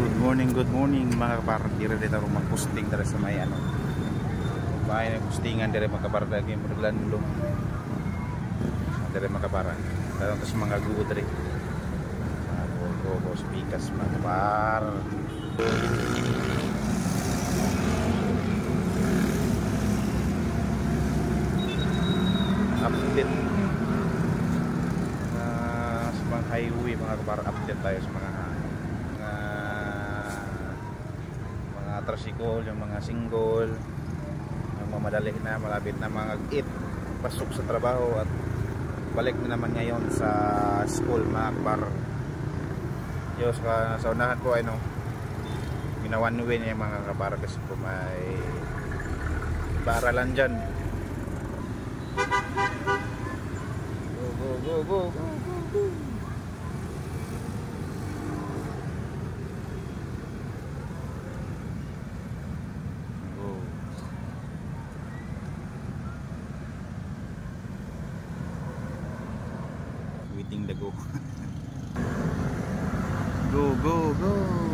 Good morning mga kaparang. Dira dito ako mag-posting dara sa may ano. Bahay na postingan dira mga kaparang lagi mo naglandong. Dira mga kaparang. Dayon sa mga gugo diri. Go speakers mga kaparang. Update sa mga highway mga kaparang, update tayo sa mga tricycle, yung mga single, yung mga madali na malapit na mga 8 pasok sa trabaho at balik na naman ngayon sa school mga kaparang. Yung sa unahan ko ay ginawa ni Win yung mga kaparang kasi po may paaralan dyan. Go. Waiting the go. Go.